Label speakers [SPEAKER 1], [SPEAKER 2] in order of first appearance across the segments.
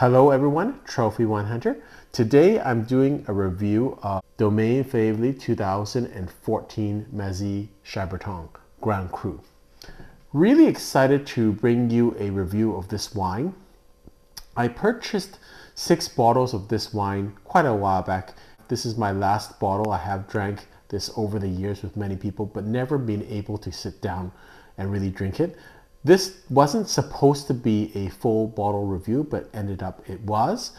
[SPEAKER 1] Hello everyone, Trophy Wine Hunter. Today I'm doing a review of Domaine Faiveley 2014 Mazy-Chambertin Grand Cru. Really excited to bring you a review of this wine. I purchased 6 bottles of this wine quite a while back. This is my last bottle. I have drank this over the years with many people, but never been able to sit down and really drink it. This wasn't supposed to be a full bottle review, but ended up it was.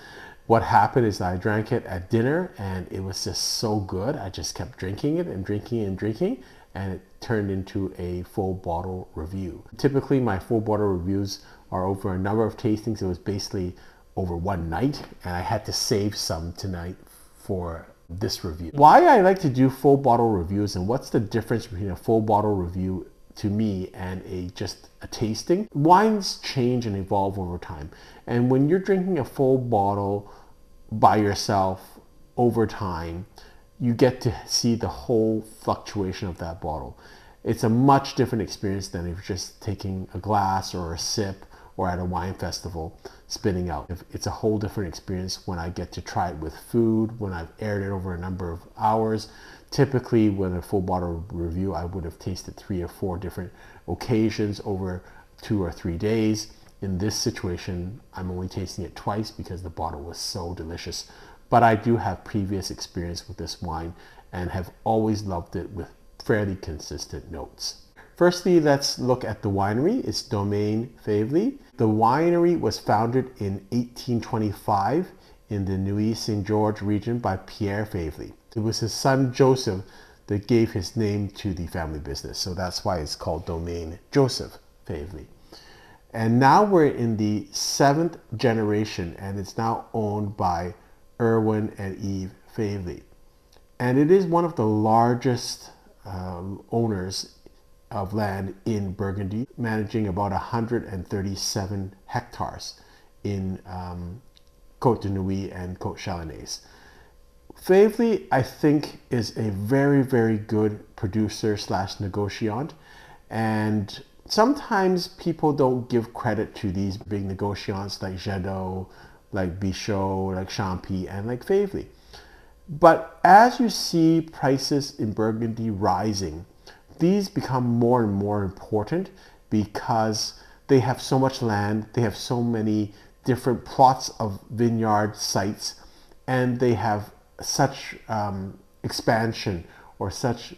[SPEAKER 1] What happened is I drank it at dinner and it was just so good. I just kept drinking it and drinking and drinking, and it turned into a full bottle review. Typically my full bottle reviews are over a number of tastings. It was basically over one night, and I had to save some tonight for this review. Why I like to do full bottle reviews and what's the difference between a full bottle review to me and just a tasting. Wines change and evolve over time, and when you're drinking a full bottle by yourself over time, you get to see the whole fluctuation of that bottle. It's a much different experience than if you're just taking a glass or a sip or at a wine festival spitting out. It's a whole different experience when I get to try it with food, when I've aired it over a number of hours. Typically, with a full bottle review, I would have tasted 3 or 4 different occasions over 2 or 3 days. In this situation, I'm only tasting it twice because the bottle was so delicious. But I do have previous experience with this wine and have always loved it with fairly consistent notes. Firstly, let's look at the winery. It's Domaine Faiveley. The winery was founded in 1825 in the Nuits-Saint-Georges region by Pierre Faiveley. It was his son Joseph that gave his name to the family business, so that's why it's called Domaine Joseph Faiveley. And now we're in the 7th generation, and it's now owned by Erwan and Eve Faiveley. And it is one of the largest owners of land in Burgundy, managing about 137 hectares in Côte de Nuits and Côte Chalonnaise. Faiveley, I think, is a very, very good producer slash negociant, and sometimes people don't give credit to these big negociants like Jadot, like Bichot, like Champy, and like Faiveley. But as you see prices in Burgundy rising, these become more and more important because they have so much land, they have so many different plots of vineyard sites, and they have such expansion or such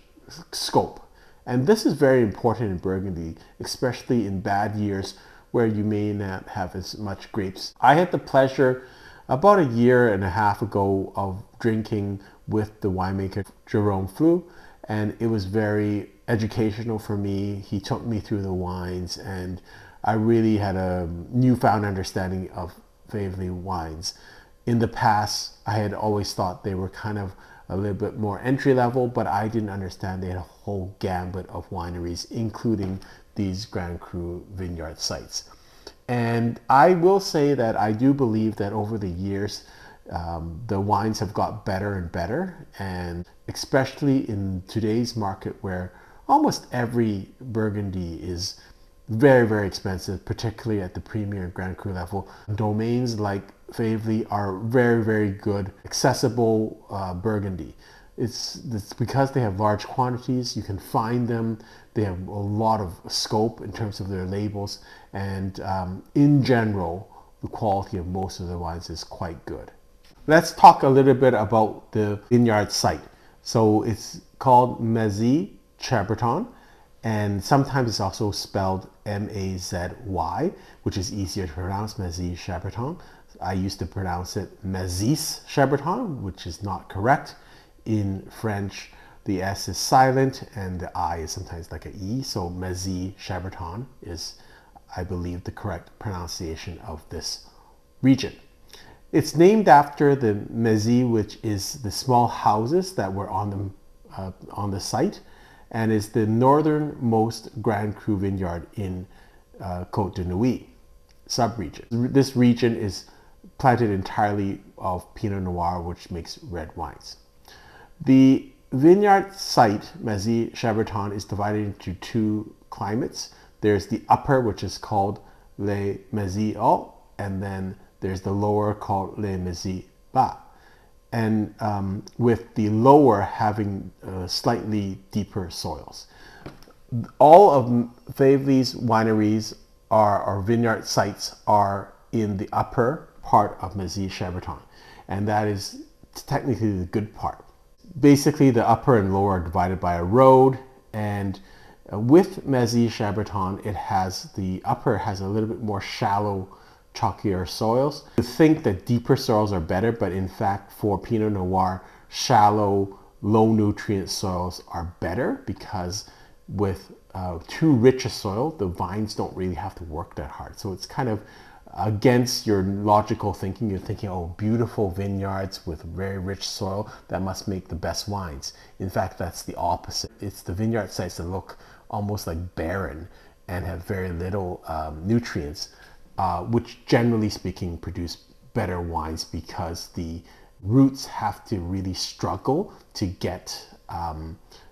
[SPEAKER 1] scope. And this is very important in Burgundy, especially in bad years where you may not have as much grapes. I had the pleasure about a year and a half ago of drinking with the winemaker Jerome Flous, and it was very educational for me. He took me through the wines, and I really had a newfound understanding of Faiveley wines. In the past, I had always thought they were kind of a little bit more entry level, but I didn't understand they had a whole gambit of wineries, including these Grand Cru vineyard sites. And I will say that I do believe that over the years, the wines have got better and better, and especially in today's market where almost every Burgundy is very, very expensive, particularly at the premier Grand Cru level. Domains like Faiveley are very, very good, accessible Burgundy. It's because they have large quantities, you can find them, they have a lot of scope in terms of their labels, and in general, the quality of most of the wines is quite good. Let's talk a little bit about the vineyard site. So it's called Mazy-Chambertin, and sometimes it's also spelled M-A-Z-Y, which is easier to pronounce, Mazy-Chambertin. I used to pronounce it Mazis-Chambertin, which is not correct. In French, the S is silent and the I is sometimes like an E, so Mazy-Chambertin is, I believe, the correct pronunciation of this region. It's named after the Mazy, which is the small houses that were on the site, and is the northernmost Grand Cru vineyard in Côte de Nuits sub-region. This region is planted entirely of Pinot Noir, which makes red wines. The vineyard site, Mazy-Chambertin, is divided into 2 climates. There's the upper, which is called les Mazis-Hauts, and then There's the lower called les Mazis-Bas, and with the lower having slightly deeper soils. All of Faiveley's wineries or vineyard sites are in the upper part of Mazy-Chambertin, and that is technically the good part. Basically, the upper and lower are divided by a road, and with Mazy-Chambertin, it has the upper has a little bit more shallow, chalkier soils. You think that deeper soils are better, but in fact, for Pinot Noir, shallow, low nutrient soils are better because with too rich a soil, the vines don't really have to work that hard. So it's kind of against your logical thinking. You're thinking, oh, beautiful vineyards with very rich soil, that must make the best wines. In fact, that's the opposite. It's the vineyard sites that look almost like barren and have very little nutrients, which generally speaking produce better wines because the roots have to really struggle to get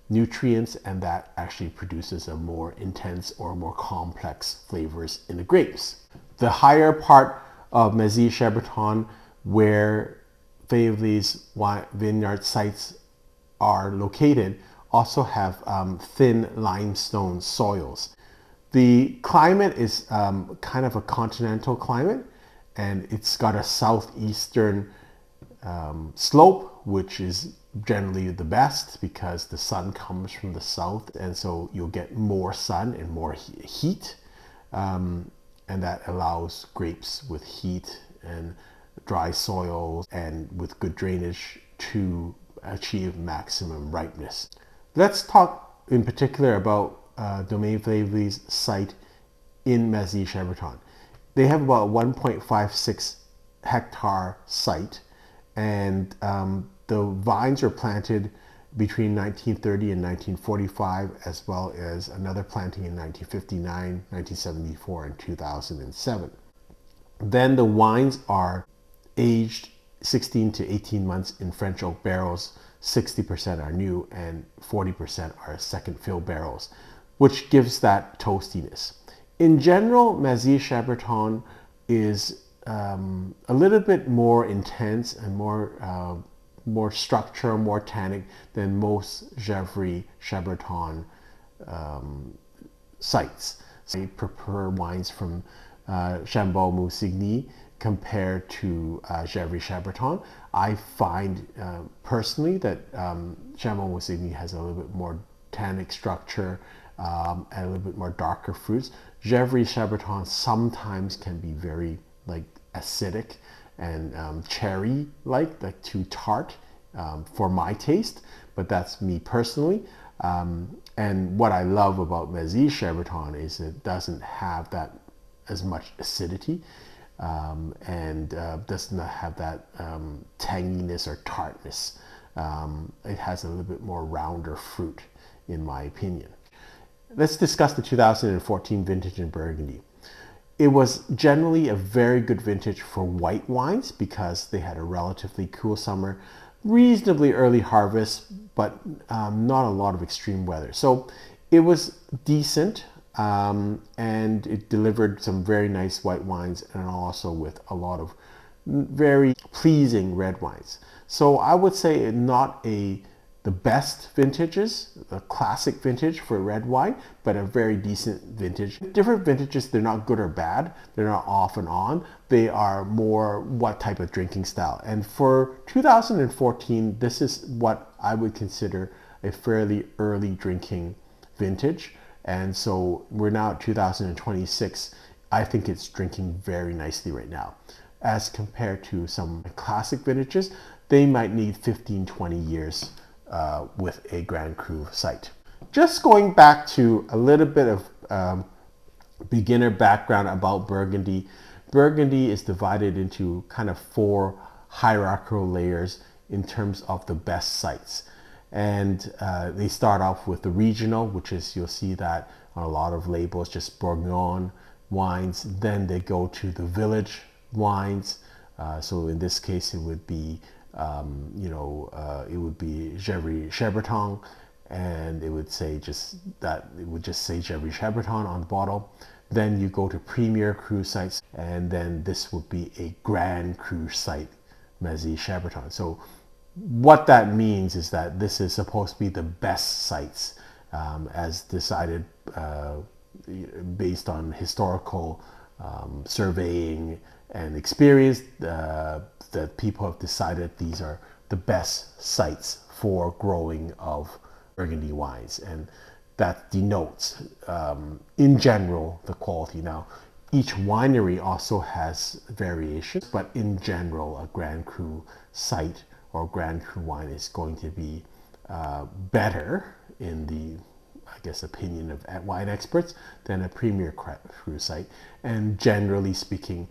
[SPEAKER 1] nutrients, and that actually produces a more intense or more complex flavors in the grapes. The higher part of Mazy-Chambertin, where Faiveley's vineyard sites are located, also have thin limestone soils. The climate is kind of a continental climate, and it's got a southeastern slope, which is generally the best because the sun comes from the south, and so you'll get more sun and more heat, and that allows grapes with heat and dry soils and with good drainage to achieve maximum ripeness. Let's talk in particular about Domaine Faiveley's site in Mazy-Chambertin. They have about 1.56 hectare site, and the vines were planted between 1930 and 1945, as well as another planting in 1959, 1974, and 2007. Then the wines are aged 16 to 18 months in French oak barrels. 60% are new and 40% are second fill barrels, which gives that toastiness. In general, Mazy-Chambertin is a little bit more intense and more structure, more tannic than most Gevrey-Chambertin sites. I prefer wines from Chambord-Moussigny compared to Gevrey-Chambertin. I find personally that Chambord-Moussigny has a little bit more tannic structure and a little bit more darker fruits. Gevrey-Chambertin sometimes can be very acidic and cherry-like too tart for my taste, but that's me personally. And what I love about Mazis-Chambertin is it doesn't have that as much acidity and does not have that tanginess or tartness. It has a little bit more rounder fruit, in my opinion. Let's discuss the 2014 vintage in Burgundy. It was generally a very good vintage for white wines because they had a relatively cool summer, reasonably early harvest, but not a lot of extreme weather. So it was decent, and it delivered some very nice white wines and also with a lot of very pleasing red wines. So I would say not the best vintages, a classic vintage for red wine, but a very decent vintage. Different vintages, they're not good or bad. They're not off and on. They are more what type of drinking style. And for 2014, this is what I would consider a fairly early drinking vintage. And so we're now at 2026. I think it's drinking very nicely right now. As compared to some classic vintages, they might need 15, 20 years with a Grand Cru site. Just going back to a little bit of beginner background about Burgundy. Burgundy is divided into kind of 4 hierarchical layers in terms of the best sites. And they start off with the regional, which is, you'll see that on a lot of labels, just Bourgogne wines. Then they go to the village wines. So in this case, it would be it would be Gevrey-Chambertin, and it would say just say Gevrey-Chambertin on the bottle. Then you go to Premier Cru sites, and then this would be a Grand Cru site, Mazy-Chambertin. So what that means is that this is supposed to be the best sites as decided based on historical surveying and experience, that people have decided these are the best sites for growing of Burgundy wines, and that denotes in general the quality. Now each winery also has variations, but in general a Grand Cru site or Grand Cru wine is going to be better in the, I guess, opinion of wine experts than a Premier Cru site. And generally speaking,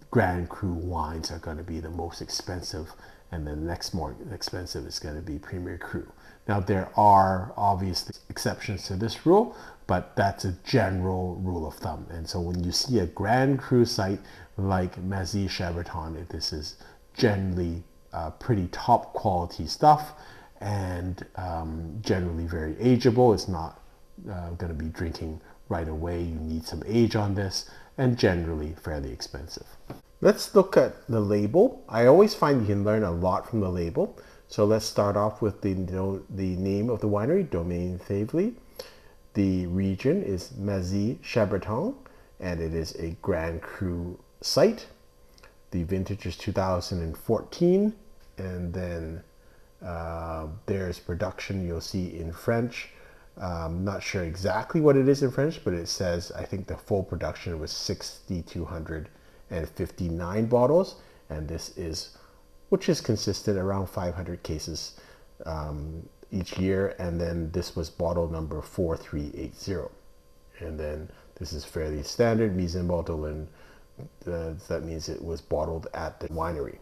[SPEAKER 1] Grand Cru wines are going to be the most expensive, and then the next more expensive is going to be Premier Cru. Now there are obviously exceptions to this rule, but that's a general rule of thumb. And so when you see a Grand Cru site like Mazy-Chambertin, this is generally pretty top quality stuff, and generally very ageable. It's not going to be drinking right away. You need some age on this, and generally fairly expensive. Let's look at the label. I always find you can learn a lot from the label. So let's start off with the name of the winery, Domaine Faiveley. The region is Mazy-Chambertin, and it is a Grand Cru site. The vintage is 2014, and then there's production you'll see in French. Not sure exactly what it is in French, but it says, I think the full production was 6,259 bottles, and this is, which is consistent around 500 cases each year. And then this was bottle number 4380. And then this is fairly standard, mise en bottle, and that means it was bottled at the winery.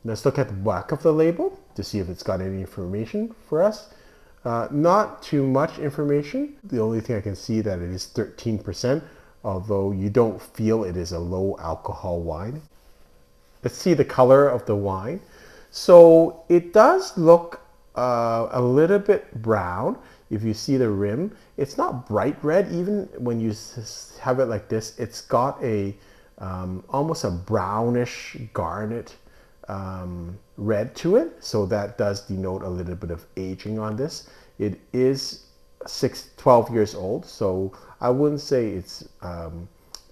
[SPEAKER 1] Let's look at the back of the label to see if it's got any information for us. Not too much information. The only thing I can see that it is 13%, although you don't feel it is a low alcohol wine. Let's see the color of the wine. So it does look a little bit brown. If you see the rim, it's not bright red. Even when you have it like this, it's got a almost a brownish garnet red to it. So that does denote a little bit of aging on this. It is 12 years old, so I wouldn't say it's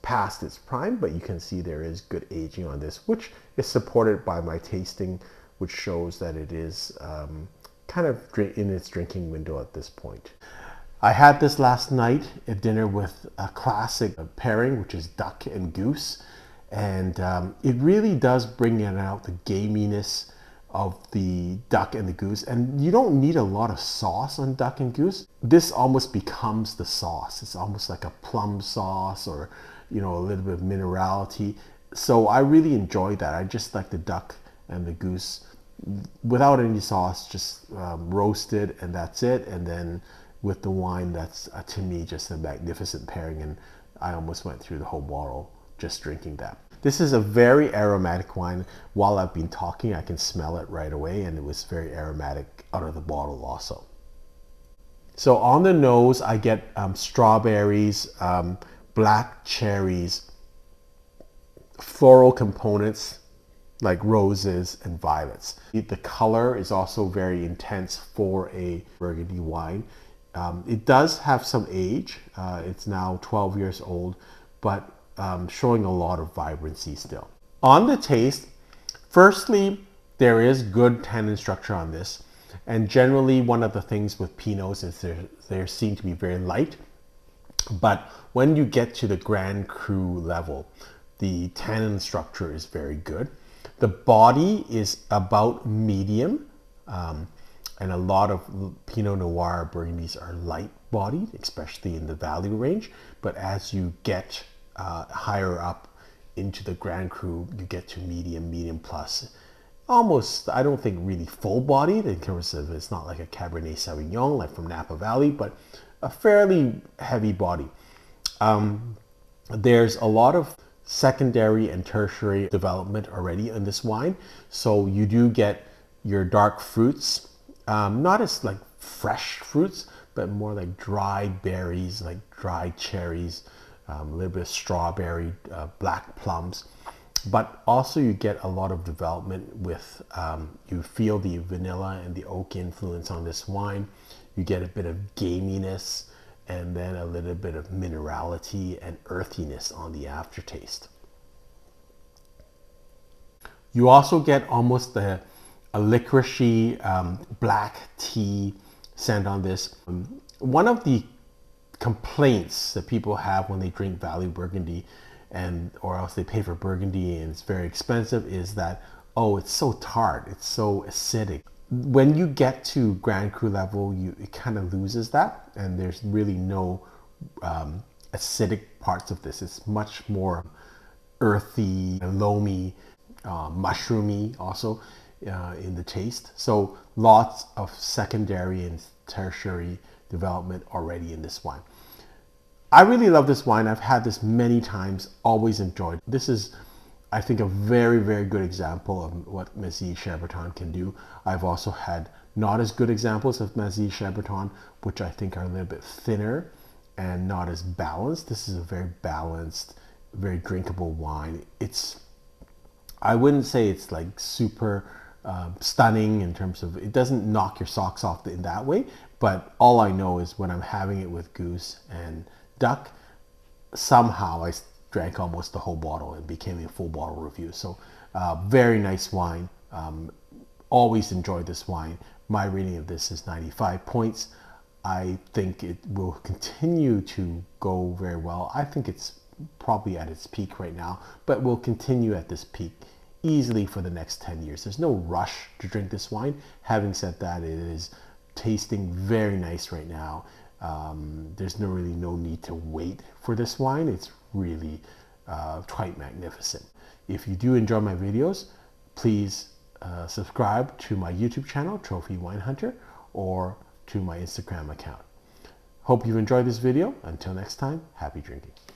[SPEAKER 1] past its prime, but you can see there is good aging on this, which is supported by my tasting, which shows that it is kind of in its drinking window at this point. I had this last night at dinner with a classic pairing, which is duck and goose, and it really does bring out the gaminess of the duck and the goose. And you don't need a lot of sauce on duck and goose. This almost becomes the sauce. It's almost like a plum sauce, or a little bit of minerality. So I really enjoy that. I just like the duck and the goose without any sauce, just roasted, and that's it. And then with the wine, that's to me just a magnificent pairing, and I almost went through the whole bottle just drinking that. This is a very aromatic wine. While I've been talking, I can smell it right away, and it was very aromatic out of the bottle also. So on the nose, I get strawberries, black cherries, floral components like roses and violets. The color is also very intense for a Burgundy wine. It does have some age. It's now 12 years old, but showing a lot of vibrancy still. On the taste, firstly, there is good tannin structure on this. And generally, one of the things with Pinots is they seem to be very light. But when you get to the Grand Cru level, the tannin structure is very good. The body is about medium, and a lot of Pinot Noir Burgundies are light bodied, especially in the value range. But as you get higher up into the Grand Cru, you get to medium plus. Almost, I don't think really full bodied in terms of, it's not like a Cabernet Sauvignon like from Napa Valley, but a fairly heavy body. There's a lot of secondary and tertiary development already in this wine. So you do get your dark fruits, not as like fresh fruits, but more like dried berries, like dried cherries, a little bit of strawberry, black plums. But also you get a lot of development with, you feel the vanilla and the oak influence on this wine. You get a bit of gaminess and then a little bit of minerality and earthiness on the aftertaste. You also get almost a licoricey black tea scent on this. One of the complaints that people have when they drink Valley Burgundy, or else they pay for Burgundy and it's very expensive, is that, oh, it's so tart, it's so acidic. When you get to Grand Cru level, it kind of loses that, and there's really no acidic parts of this. It's much more earthy, loamy, mushroomy also in the taste. So lots of secondary and tertiary development already in this wine. I really love this wine. I've had this many times, always enjoyed. This is, I think, a very, very good example of what Mazy-Chambertin can do. I've also had not as good examples of Mazy-Chambertin, which I think are a little bit thinner and not as balanced. This is a very balanced, very drinkable wine. I wouldn't say it's like super stunning in terms of, it doesn't knock your socks off in that way, but all I know is when I'm having it with goose and duck, somehow I drank almost the whole bottle and became a full bottle review. So very nice wine. Always enjoyed this wine. My rating of this is 95 points. I think it will continue to go very well. I think it's probably at its peak right now, but will continue at this peak easily for the next 10 years. There's no rush to drink this wine. Having said that, it is tasting very nice right now. There's really no need to wait for this wine. It's really quite magnificent. If you do enjoy my videos, please subscribe to my YouTube channel, Trophy Wine Hunter, or to my Instagram account. Hope you've enjoyed this video. Until next time, happy drinking.